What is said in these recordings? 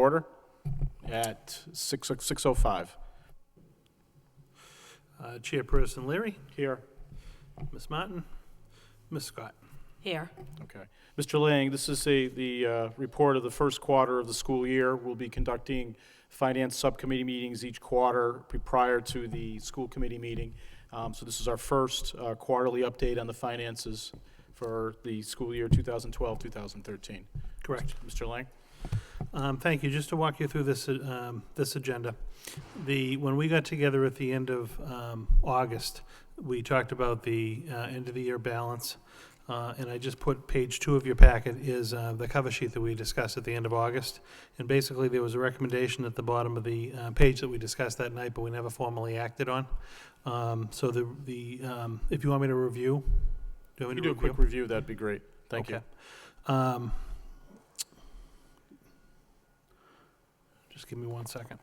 order at 6:05. Chairperson Leary, Here. Ms. Martin, Ms. Scott. Here. Okay. Mr. Lang, this is the report of the first quarter of the school year. We'll be conducting finance subcommittee meetings each quarter prior to the school committee meeting. So this is our first quarterly update on the finances for the school year 2012-2013. Correct. Mr. Lang? Thank you. Just to walk you through this this agenda, when we got together at the end of August, we talked about the end of the year balance, and I just put page 2 of your packet is the cover sheet that we discussed at the end of August, and basically there was a recommendation at the bottom of the page that we discussed that night, but we never formally acted on. So if you want me to review, If you do a quick review, that'd be great. Thank you. Just give me 1 second.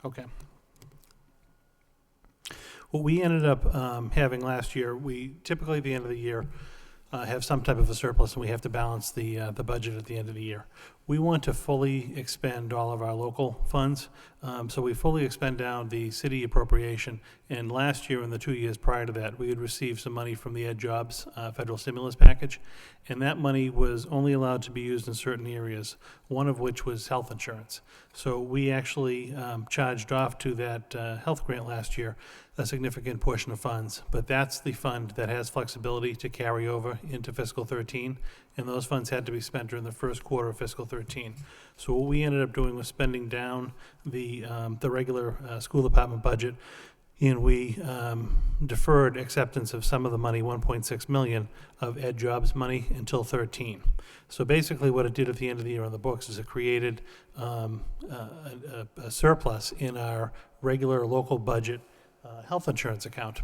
Okay. What we ended up having last year, we typically at the end of the year have some type of a surplus, and we have to balance the budget at the end of the year. We want to fully expend all of our local funds, so we fully expend down the city appropriation. And last year and the 2 years prior to that, we had received some money from the Ed Jobs federal stimulus package, and that money was only allowed to be used in certain areas, one of which was health insurance. So we actually charged off to that health grant last year a significant portion of funds, but that's the fund that has flexibility to carry over into fiscal 13, and those funds had to be spent during the first quarter of fiscal 13. So what we ended up doing was spending down the regular school department budget, and we deferred acceptance of some of the money, 1.6 million of Ed Jobs money, until 13. So basically what it did at the end of the year on the books is it created a surplus in our regular local budget health insurance account,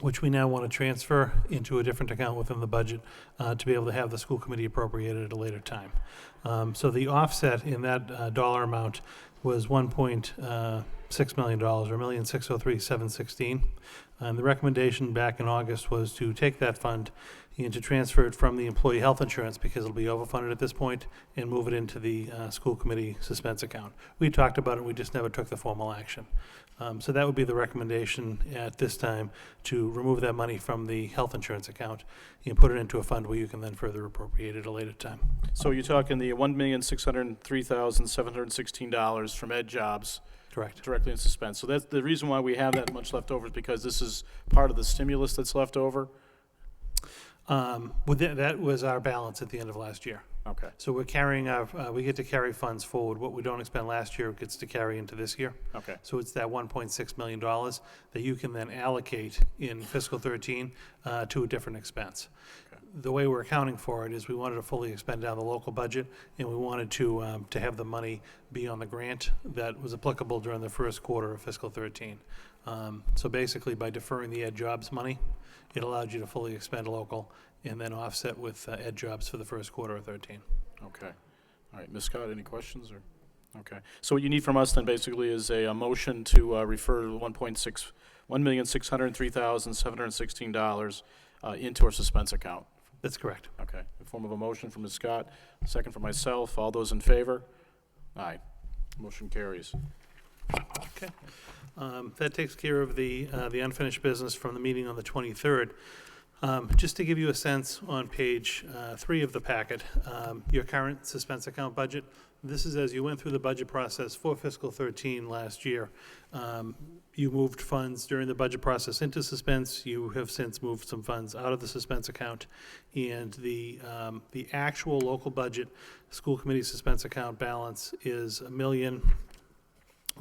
which we now want to transfer into a different account within the budget to be able to have the school committee appropriated at a later time. So the offset in that dollar amount was $1.6 million, or $1,603,716. And the recommendation back in August was to take that fund and to transfer it from the employee health insurance, because it'll be overfunded at this point, and move it into the school committee suspense account. We talked about it, we just never took the formal action. So that would be the recommendation at this time, to remove that money from the health insurance account and put it into a fund where you can then further appropriate it at a later time. So you're talking the $1,603,716 from Ed Jobs. Correct. Directly in suspense. So that's the reason why we have that much left over, is because this is part of the stimulus that's left over? That was our balance at the end of last year. Okay. So we're carrying we get to carry funds forward. What we don't expend last year gets to carry into this year. Okay. So it's that $1.6 million that you can then allocate in fiscal 13 to a different expense. Okay. The way we're accounting for it is we wanted to fully expend down the local budget, and we wanted to have the money be on the grant that was applicable during the first quarter of fiscal 13. So basically, by deferring the Ed Jobs money, it allowed you to fully expend local and then offset with Ed Jobs for the first quarter of 13. Okay. All right. Ms. Scott, any questions? Or okay. So what you need from us then basically is a motion to refer $1,603,716 into our suspense account. That's correct. Okay. In the form of a motion from Ms. Scott, second from myself. All those in favor? Aye. Motion carries. Okay. That takes care of the unfinished business from the meeting on the 23rd. Just to give you a sense, on page 3 of the packet, your current suspense account budget. This is as you went through the budget process for fiscal 13 last year. You moved funds during the budget process into suspense. You have since moved some funds out of the suspense account, and the actual local budget school committee suspense account balance is $1 million.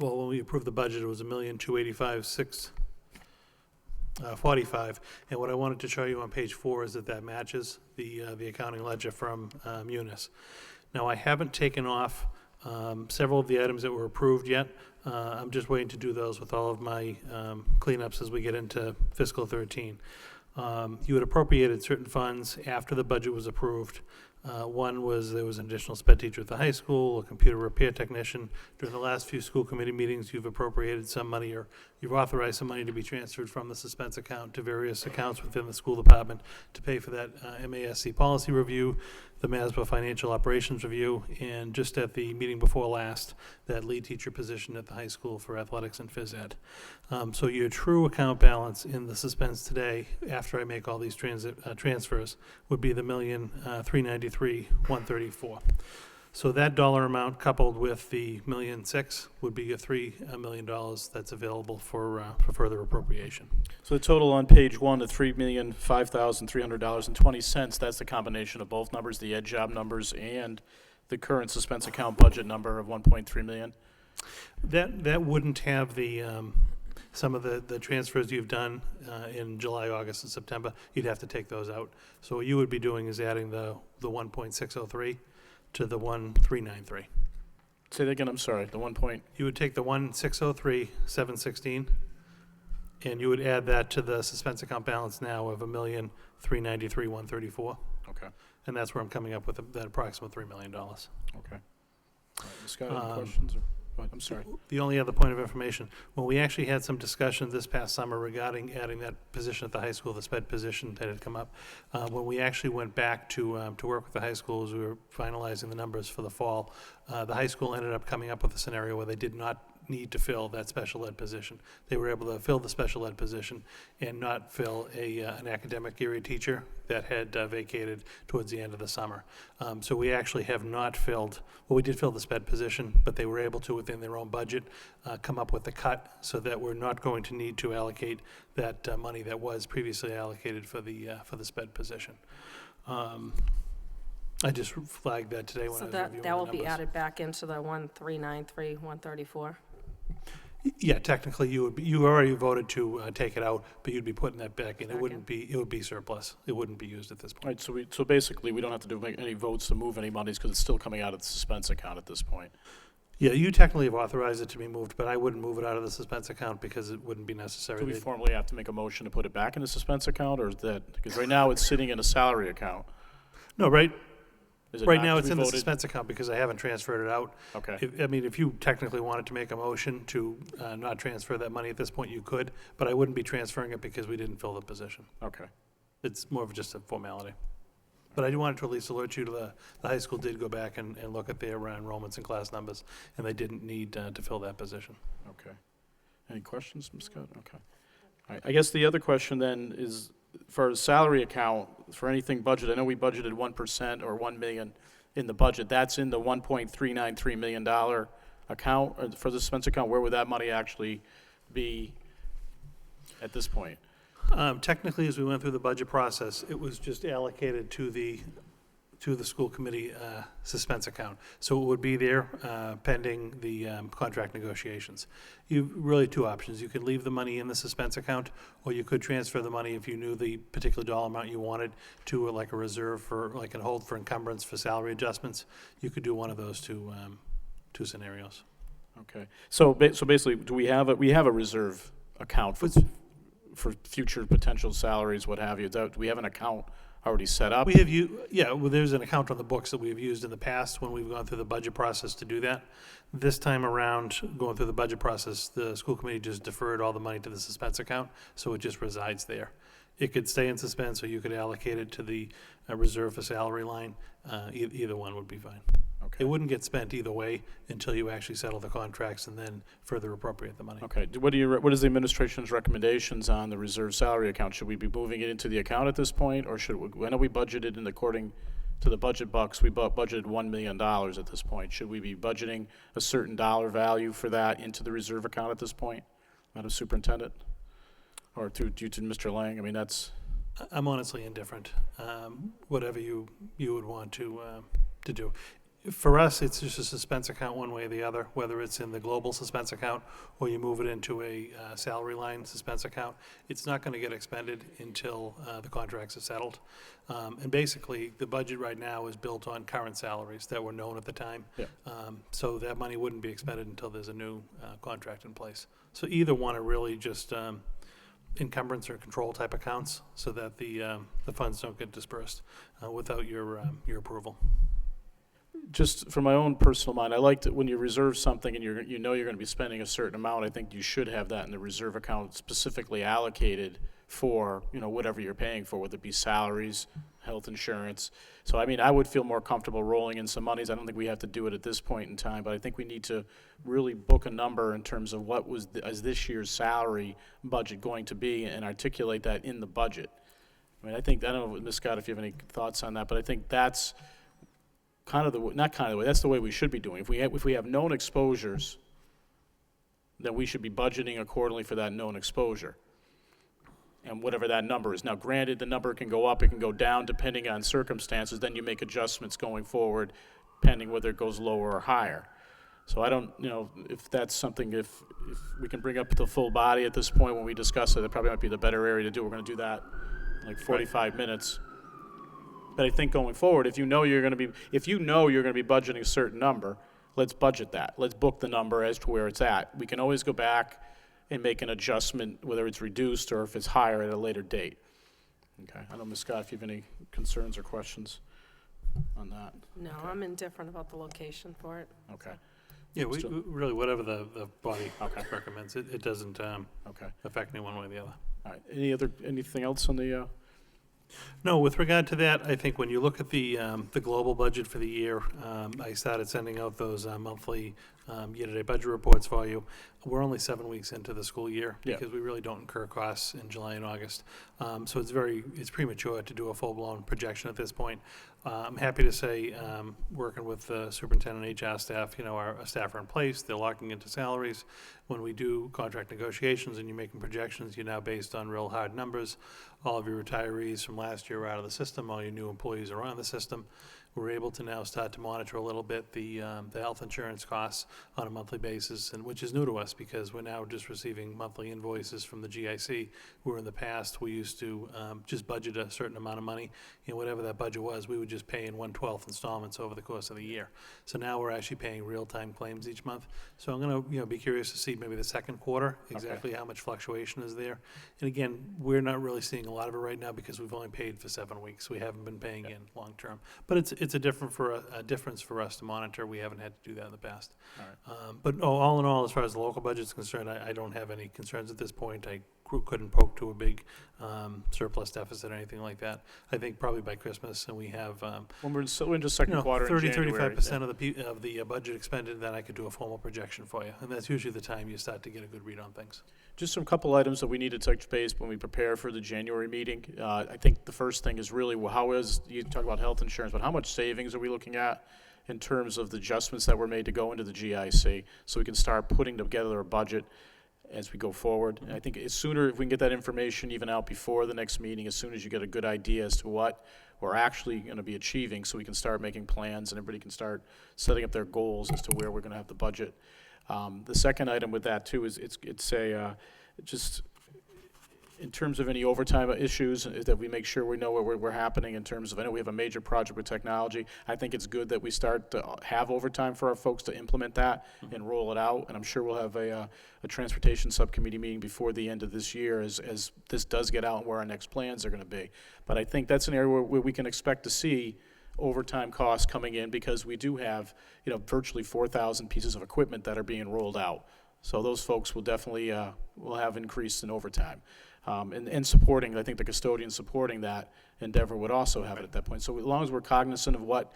Well, when we approved the budget, it was $1,285,645. And what I wanted to show you on page 4 is that matches the accounting ledger from Munis. Now, I haven't taken off several of the items that were approved yet. I'm just waiting to do those with all of my cleanups as we get into fiscal 13. You had appropriated certain funds after the budget was approved. One was there was an additional sped teacher at the high school, a computer repair technician. During the last few school committee meetings, you've appropriated some money, or you've authorized some money to be transferred from the suspense account to various accounts within the school department to pay for that MASC policy review, the MASBA financial operations review, and just at the meeting before last, that lead teacher position at the high school for athletics and phys ed. So your true account balance in the suspense today, after I make all these transfers, would be the $1,393,134. So that dollar amount coupled with the $1,006,000 would be your $3 million that's available for further appropriation. So the total on page 1, the $3,005,300.20, that's the combination of both numbers, the ed job numbers and the current suspense account budget number of 1.3 million? That wouldn't have the some of the transfers you've done in July, August, and September. You'd have to take those out. So what you would be doing is adding the 1.603 to the 1,393. Say that again, I'm sorry, the 1 point, You would take the 1,603,716, and you would add that to the suspense account balance now of $1,393,134, okay, and that's where I'm coming up with that approximate $3 million. okay. All right, Ms. Scott, any questions? Or, what? I'm sorry. The only other point of information, when we actually had some discussion this past summer regarding adding that position at the high school, the sped position that had come up, when we actually went back to work with the high school as we were finalizing the numbers for the fall, the high school ended up coming up with a scenario where they did not need to fill that special ed position. They were able to fill the special ed position and not fill an academic area teacher that had vacated towards the end of the summer. So we actually have not filled, well, we did fill the sped position, but they were able to, within their own budget, come up with a cut so that we're not going to need to allocate that money that was previously allocated for the sped position. I just flagged that today when I So was reviewing the numbers. that will be added back into the 1,393,134? Yeah, technically, you already voted to take it out, but you'd be putting that back in. It Back wouldn't be, it would be surplus. It wouldn't be used at this All point. right, so basically, we don't have to make any votes to move any monies because it's still coming out of the suspense account at this point. Yeah, you technically have authorized it to be moved, but I wouldn't move it out of the suspense account because it wouldn't be necessary. Do we They'd- formally have to make a motion to put it back in the suspense account, or is that, because right now it's sitting in a salary account? No, right Is it right not? now Because it's we in the voted- suspense account because I haven't transferred it out. Okay, I mean, if you technically wanted to make a motion to not transfer that money at this point, you could, but I wouldn't be transferring it because we didn't fill the position. okay. It's more of just a formality. But I do wanted to at least alert you to the high school did go back and look at their enrollments and class numbers, and they didn't need to fill that position. Okay. Any questions, Ms. Scott? Okay. All right, I guess the other question then is, for a salary account, for anything budget, I know we budgeted 1% or 1 million in the budget. That's in the $1.393 million account, or for the suspense account. Where would that money actually be at this point? Technically, as we went through the budget process, it was just allocated to the school committee suspense account. So it would be there pending the contract negotiations. You've really two options. You could leave the money in the suspense account, or you could transfer the money if you knew the particular dollar amount you wanted to like a reserve for, like a hold for encumbrance for salary adjustments. You could do one of those two scenarios. Okay. So basically, do we have a reserve account for future potential salaries, what have you? Do we have an account already set up? We have well, there's an account on the books that we've used in the past when we've gone through the budget process to do that. This time around, going through the budget process, the school committee just deferred all the money to the suspense account, so it just resides there. It could stay in suspense, or you could allocate it to the reserve for salary line. Either one would be fine. Okay. It wouldn't get spent either way until you actually settle the contracts and then further appropriate the money. Okay. What is the administration's recommendations on the reserve salary account? Should we be moving it into the account at this point, or should we, I know we budgeted, and according to the budget bucks, we budgeted $1 million at this point. Should we be budgeting a certain dollar value for that into the reserve account at this point, Madam Superintendent? Or due to Mr. Lang? I mean, that's, I'm honestly indifferent. Whatever you would want to do. For us, it's just a suspense account one way or the other, whether it's in the global suspense account or you move it into a salary line suspense account. It's not going to get expended until the contracts are settled. And basically, the budget right now is built on current salaries that were known at the time. Yeah. So that money wouldn't be expended until there's a new contract in place. So either one are really just encumbrance or control type accounts so that the funds don't get dispersed without your approval. Just for my own personal mind, I like that when you reserve something and you know you're going to be spending a certain amount, I think you should have that in the reserve account specifically allocated for, whatever you're paying for, whether it be salaries, health insurance. So, I mean, I would feel more comfortable rolling in some monies. I don't think we have to do it at this point in time, but I think we need to really book a number in terms of what is this year's salary budget going to be and articulate that in the budget. I mean, I don't know, Ms. Scott, if you have any thoughts on that, but I think that's that's the way we should be doing. If we have known exposures, then we should be budgeting accordingly for that known exposure. And whatever that number is. Now, granted, the number can go up, it can go down, depending on circumstances. Then you make adjustments going forward, depending whether it goes lower or higher. So I don't, if that's something, if we can bring up the full body at this point when we discuss it, that probably might be the better area to do. We're going to do that in like 45 minutes. But I think going forward, if you know you're going to be budgeting a certain number, let's budget that. Let's book the number as to where it's at. We can always go back and make an adjustment, whether it's reduced or if it's higher at a later date. Okay, I don't know, Ms. Scott, if you have any concerns or questions on that. No, I'm indifferent about the location for it. Okay, Yeah, we really, whatever the body Okay. recommends, it doesn't okay. affect me one way or the other. All right, anything else on the, No, with regard to that, I think when you look at the global budget for the year, I started sending out those monthly year-to-date budget reports for you. We're only 7 weeks into the school year Yeah. because we really don't incur costs in July and August. So it's premature to do a full-blown projection at this point. I'm happy to say, working with the superintendent and HR staff, our staff are in place, they're locking into salaries. When we do contract negotiations and you're making projections, you're now based on real hard numbers. All of your retirees from last year are out of the system, all your new employees are on the system. We're able to now start to monitor a little bit the health insurance costs on a monthly basis, and which is new to us because we're now just receiving monthly invoices from the GIC, where in the past we used to just budget a certain amount of money, whatever that budget was, we would just pay in 1/12 installments over the course of the year. So now we're actually paying real-time claims each month. So I'm going to be curious to see maybe the second quarter, exactly how much fluctuation is there. And again, we're not really seeing a lot of it right now because we've only paid for 7 weeks. We haven't been paying in long-term. But it's a difference for us to monitor. We haven't had to do that in the past. all right. But all in all, as far as the local budget's concerned, I don't have any concerns at this point. I couldn't poke to a big surplus deficit or anything like that. I think probably by Christmas, and we have When we're into second quarter in 30-35% of the budget expended, then I could do a formal projection for you. And that's usually the time you start to get a good read on things. Just some couple items that we need to touch base when we prepare for the January meeting. I think the first thing is really, you talk about health insurance, but how much savings are we looking at in terms of the adjustments that were made to go into the GIC, so we can start putting together a budget as we go forward. And I think if we can get that information even out before the next meeting, as soon as you get a good idea as to what we're actually going to be achieving, so we can start making plans and everybody can start setting up their goals as to where we're going to have the budget. The second item with that too is just in terms of any overtime issues, is that we make sure we know where we're happening in terms of, I know we have a major project with technology. I think it's good that we start to have overtime for our folks to implement that and roll it out. And I'm sure we'll have a transportation subcommittee meeting before the end of this year as this does get out and where our next plans are going to be. But I think that's an area where we can expect to see overtime costs coming in because we do have, virtually 4,000 pieces of equipment that are being rolled out. So those folks will definitely will have increase in overtime. And supporting, I think the custodian supporting that endeavor would also have it at that point. So as long as we're cognizant of what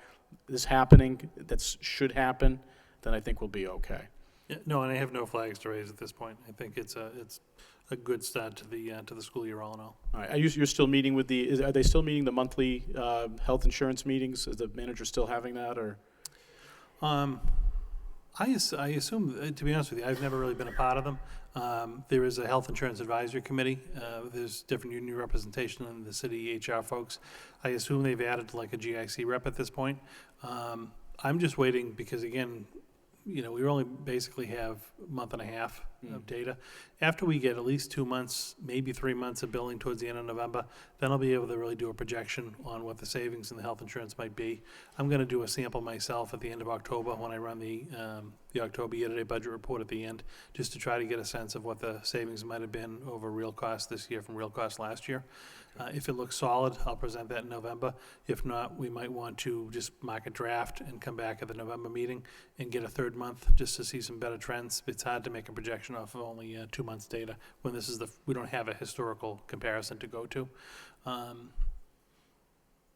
is happening, that should happen, then I think we'll be okay. Yeah, no, and I have no flags to raise at this point. I think it's a good start to the school year all in all. All right, you're still meeting with are they still meeting the monthly health insurance meetings? Is the manager still having that, or? I assume, to be honest with you, I've never really been a part of them. There is a health insurance advisory committee. There's different union representation in the city HR folks. I assume they've added like a GIC rep at this point. I'm just waiting because, again, we only basically have a month and a half of data. After we get at least 2 months, maybe 3 months of billing towards the end of November, then I'll be able to really do a projection on what the savings in the health insurance might be. I'm going to do a sample myself at the end of October when I run the October year-to-date budget report at the end, just to try to get a sense of what the savings might have been over real cost this year from real cost last year. If it looks solid, I'll present that in November. If not, we might want to just mark a draft and come back at the November meeting and get a third month just to see some better trends. It's hard to make a projection off of only 2 months' data when we don't have a historical comparison to go to.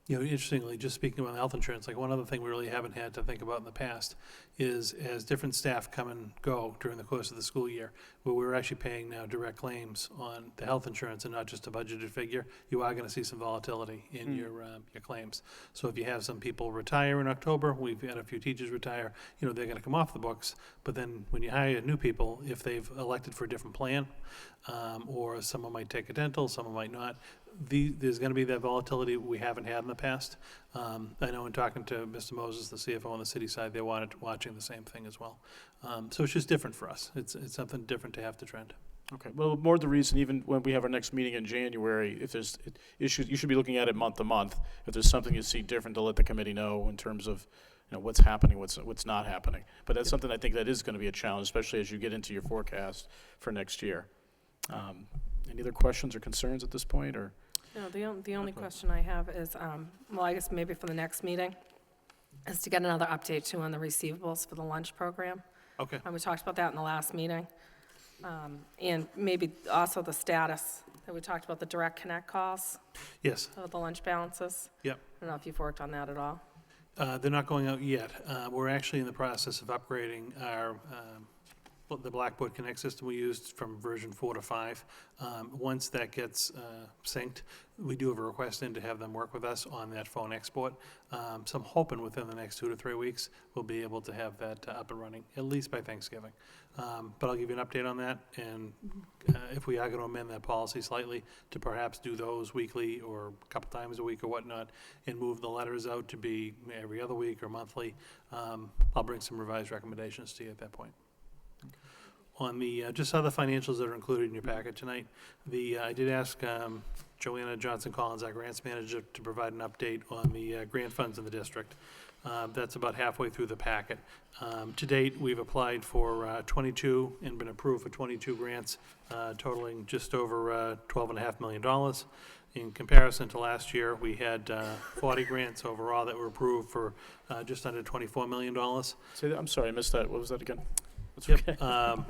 Interestingly, just speaking about health insurance, like one other thing we really haven't had to think about in the past is as different staff come and go during the course of the school year, where we're actually paying now direct claims on the health insurance and not just a budgeted figure, you are going to see some volatility in your claims. So if you have some people retire in October, we've had a few teachers retire, they're going to come off the books. But then when you hire new people, if they've elected for a different plan, or someone might take a dental, someone might not, there's going to be that volatility we haven't had in the past. I know in talking to Mr. Moses, the CFO on the city side, they're watching the same thing as well. So it's just different for us. It's something different to have to trend. Okay, well, more the reason, even when we have our next meeting in January, if there's issues, you should be looking at it month to month. If there's something you see different, to let the committee know in terms of, what's happening, what's not happening. But that's something I think that is going to be a challenge, especially as you get into your forecast for next year. Any other questions or concerns at this point, or? No, the only question I have is, I guess maybe for the next meeting, is to get another update too on the receivables for the lunch program. Okay. We talked about that in the last meeting. And maybe also the status, that we talked about the direct connect calls, Yes. the lunch balances. Yep. I don't know if you've worked on that at all. They're not going out yet. We're actually in the process of upgrading the Blackboard Connect system we used from version 4 to 5. Once that gets synced, we do have a request in to have them work with us on that phone export. So I'm hoping within the next 2 to 3 weeks, we'll be able to have that up and running, at least by Thanksgiving. But I'll give you an update on that, and if we are going to amend that policy slightly to perhaps do those weekly or a couple times a week or whatnot, and move the letters out to be every other week or monthly, I'll bring some revised recommendations to you at that point. On the, just other financials that are included in your packet tonight, I did ask Joanna Johnson-Collins, our grants manager, to provide an update on the grant funds in the district. That's about halfway through the packet. To date, we've applied for 22 and been approved for 22 grants, totaling just over $12.5 million. In comparison to last year, we had 40 grants overall that were approved for just under $24 million. Say that, I'm sorry, I missed that. What was that again? That's Yep. okay.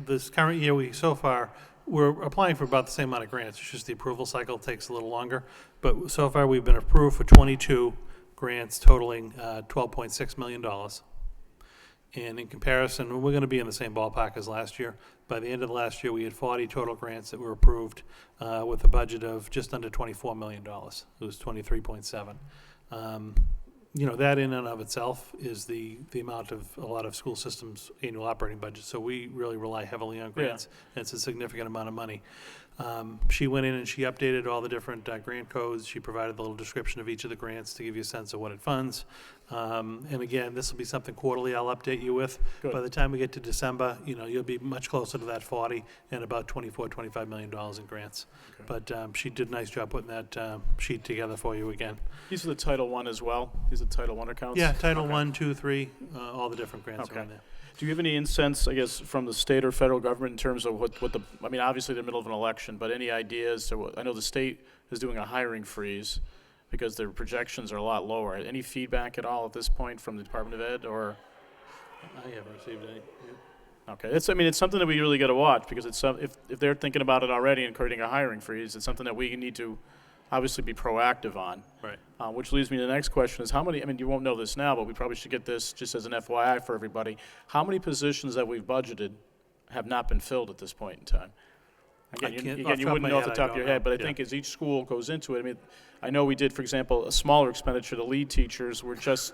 This current year, we're applying for about the same amount of grants. It's just the approval cycle takes a little longer. But so far, we've been approved for 22 grants totaling $12.6 million. And in comparison, we're going to be in the same ballpark as last year. By the end of last year, we had 40 total grants that were approved with a budget of just under $24 million. It was 23.7. That in and of itself is the amount of a lot of school systems' annual operating budget. So we really rely heavily on grants. And it's a significant amount of money. She went in and she updated all the different grant codes. She provided a little description of each of the grants to give you a sense of what it funds. And again, this will be something quarterly I'll update you with. Good. By the time we get to December, you'll be much closer to that 40 and about $25 million in grants. Okay. But she did a nice job putting that sheet together for you again. These are the Title I as well? These are Title I accounts? Yeah, Title Okay. 1, 2, 3, all the different grants are Okay. in there. Do you have any insights, I guess, from the state or federal government in terms of what obviously they're in the middle of an election, but any ideas? I know the state is doing a hiring freeze because their projections are a lot lower. Any feedback at all at this point from the Department of Ed, or? I haven't received any. Okay, it's something that we really got to watch, because it's if they're thinking about it already and creating a hiring freeze, it's something that we need to obviously be proactive on. Right. Which leads me to the next question is how many, you won't know this now, but we probably should get this just as an FYI for everybody. How many positions that we've budgeted have not been filled at this point in time? Again, you wouldn't know off the top of your head, but I think as each school goes into it, I know we did, for example, a smaller expenditure to lead teachers. We're just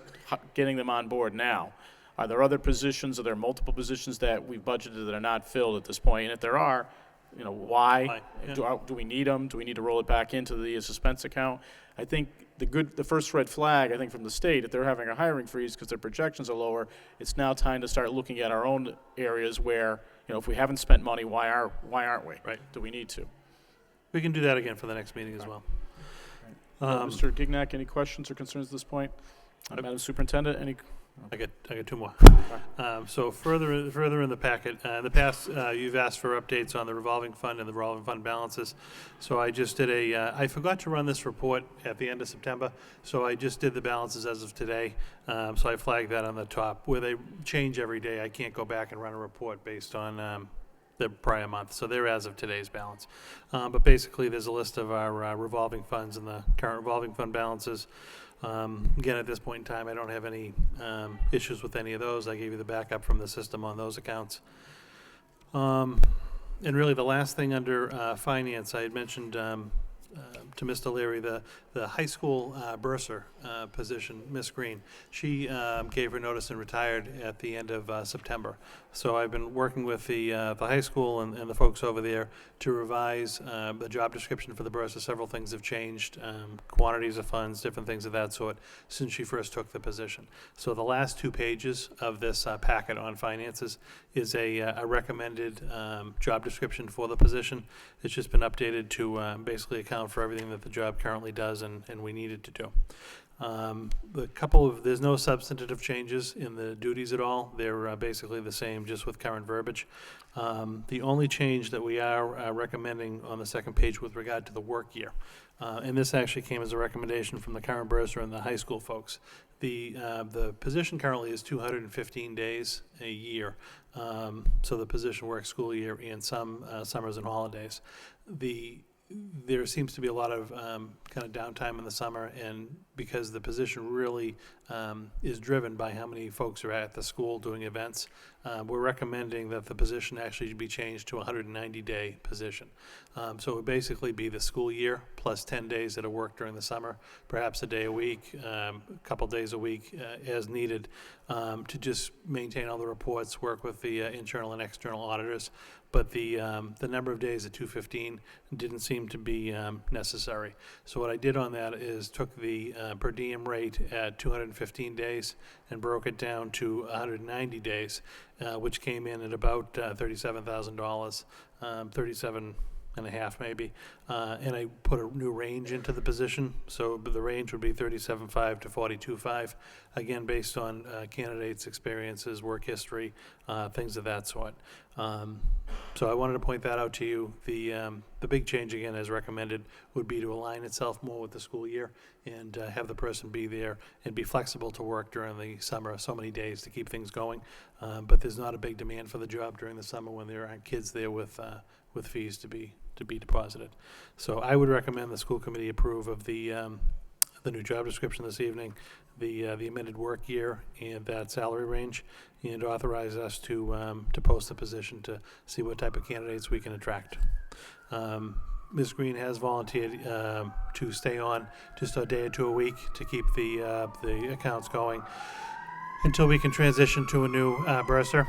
getting them on board now. Are there other positions, are there multiple positions that we've budgeted that are not filled at this point? And if there are, why? Why, yeah. Do we need them? Do we need to roll it back into the suspense account? I think the first red flag, I think, from the state, if they're having a hiring freeze because their projections are lower, it's now time to start looking at our own areas where, if we haven't spent money, why aren't we? Right. Do we need to? We can do that again for the next meeting as well. Mr. Gignac, any questions or concerns at this point? Madam Superintendent, any? I got two more. So further in the packet, in the past, you've asked for updates on the revolving fund and the revolving fund balances. So I just did I forgot to run this report at the end of September, so I just did the balances as of today. So I flagged that on the top. Where they change every day, I can't go back and run a report based on the prior month. So they're as of today's balance. But basically, there's a list of our revolving funds and the current revolving fund balances. Again, at this point in time, I don't have any issues with any of those. I gave you the backup from the system on those accounts. And really, the last thing under finance, I had mentioned to Mr. Leary, the high school bursar position, Miss Green. She gave her notice and retired at the end of September. So I've been working with the high school and the folks over there to revise the job description for the bursar. Several things have changed, quantities of funds, different things of that sort, since she first took the position. So the last 2 pages of this packet on finances is a recommended job description for the position. It's just been updated to basically account for everything that the job currently does and we need it to do. There's no substantive changes in the duties at all. They're basically the same, just with current verbiage. The only change that we are recommending on the second page with regard to the work year, and this actually came as a recommendation from the current bursar and the high school folks. The position currently is 215 days a year, so the position works school year and some summers and holidays. There seems to be a lot of kind of downtime in the summer, and because the position really is driven by how many folks are at the school doing events, we're recommending that the position actually be changed to a 190-day position. So it would basically be the school year plus 10 days that are worked during the summer, perhaps a day a week, a couple days a week as needed, to just maintain all the reports, work with the internal and external auditors. But the number of days at 215 didn't seem to be necessary. So what I did on that is took the per diem rate at 215 days and broke it down to 190 days, which came in at about $37,000, 37 and a half maybe, and I put a new range into the position, so the range would be 37.5 to 42.5, again based on candidates' experiences, work history, things of that sort. So I wanted to point that out to you. The big change, again, as recommended, would be to align itself more with the school year and have the person be there and be flexible to work during the summer, so many days to keep things going. But there's not a big demand for the job during the summer when there aren't kids there with fees to be deposited. So I would recommend the school committee approve of the new job description this evening, the amended work year and that salary range, and authorize us to post the position to see what type of candidates we can attract. Ms. Green has volunteered to stay on just a day or two a week to keep the accounts going until we can transition to a new bursar.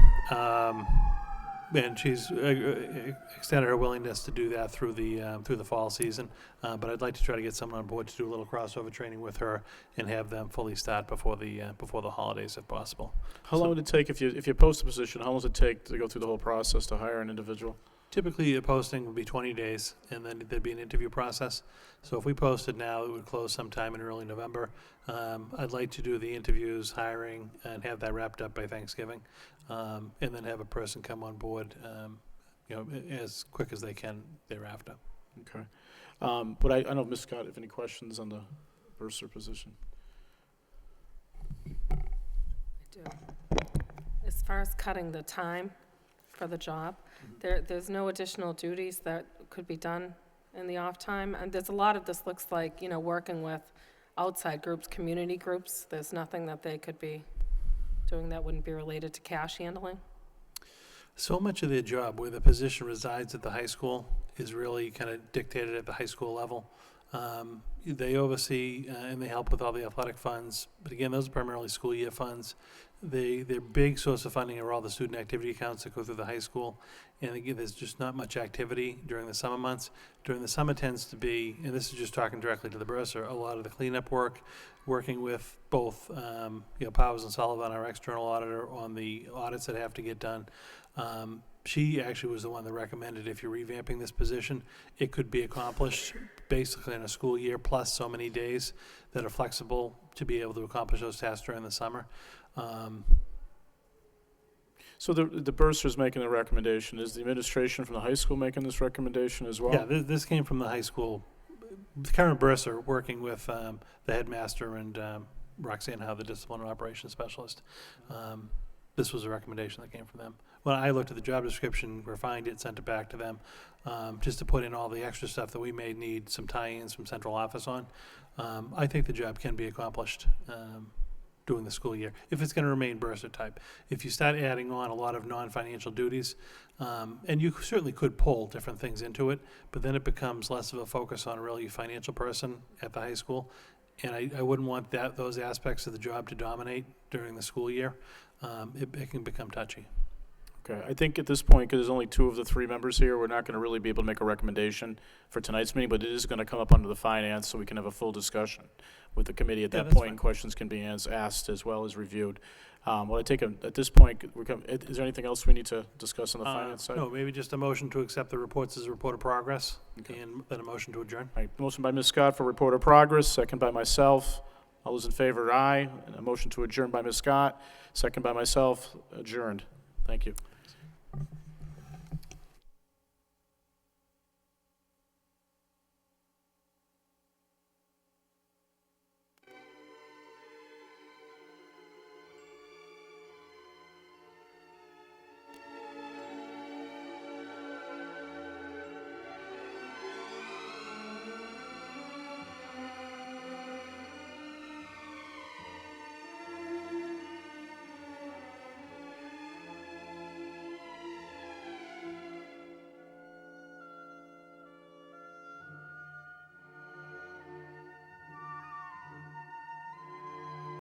And she's extended her willingness to do that through the fall season. But I'd like to try to get someone on board to do a little crossover training with her and have them fully start before the holidays, if possible. How long would it take if you post a position? How long does it take to go through the whole process to hire an individual? Typically, a posting would be 20 days, and then there'd be an interview process. So if we posted now, it would close sometime in early November. I'd like to do the interviews, hiring, and have that wrapped up by Thanksgiving, and then have a person come on board, as quick as they can thereafter. Okay. But I don't know if Ms. Scott, if any questions on the bursar position? I do. As far as cutting the time for the job, there's no additional duties that could be done in the off time. And there's a lot of this looks like, working with outside groups, community groups. There's nothing that they could be doing that wouldn't be related to cash handling. So much of their job, where the position resides at the high school, is really kind of dictated at the high school level. They oversee and they help with all the athletic funds, but again, those are primarily school year funds. Their big source of funding are all the student activity accounts that go through the high school. And again, there's just not much activity during the summer months. During the summer tends to be, and this is just talking directly to the bursar, a lot of the cleanup work, working with both, Powers and Sullivan, our external auditor, on the audits that have to get done. She actually was the one that recommended if you're revamping this position, it could be accomplished basically in a school year plus so many days that are flexible to be able to accomplish those tasks during the summer. So the bursar's making the recommendation. Is the administration from the high school making this recommendation as well? Yeah, this came from the high school. The current bursar working with the headmaster and Roxanne Howe, the discipline and operations specialist. This was a recommendation that came from them. When I looked at the job description, refined it, sent it back to them, just to put in all the extra stuff that we may need some tie-ins from central office on. I think the job can be accomplished during the school year, if it's going to remain bursar type. If you start adding on a lot of non-financial duties, and you certainly could pull different things into it, but then it becomes less of a focus on a really financial person at the high school. And I wouldn't want those aspects of the job to dominate during the school year. It can become touchy. Okay, I think at this point, because there's only 2 of the 3 members here, we're not going to really be able to make a recommendation for tonight's meeting, but it is going to come up under the finance, so we can have a full discussion with the committee at Yeah, that that's point. fine. Questions can be asked as well as reviewed. Well, I take at this point, is there anything else we need to discuss on the finance side? No, maybe just a motion to accept the reports as a report of progress, Okay. and then a motion to adjourn. All right, motion by Ms. Scott for report of progress, second by myself. All those in favor, aye. And a motion to adjourn by Ms. Scott, second by myself, adjourned. Thank you.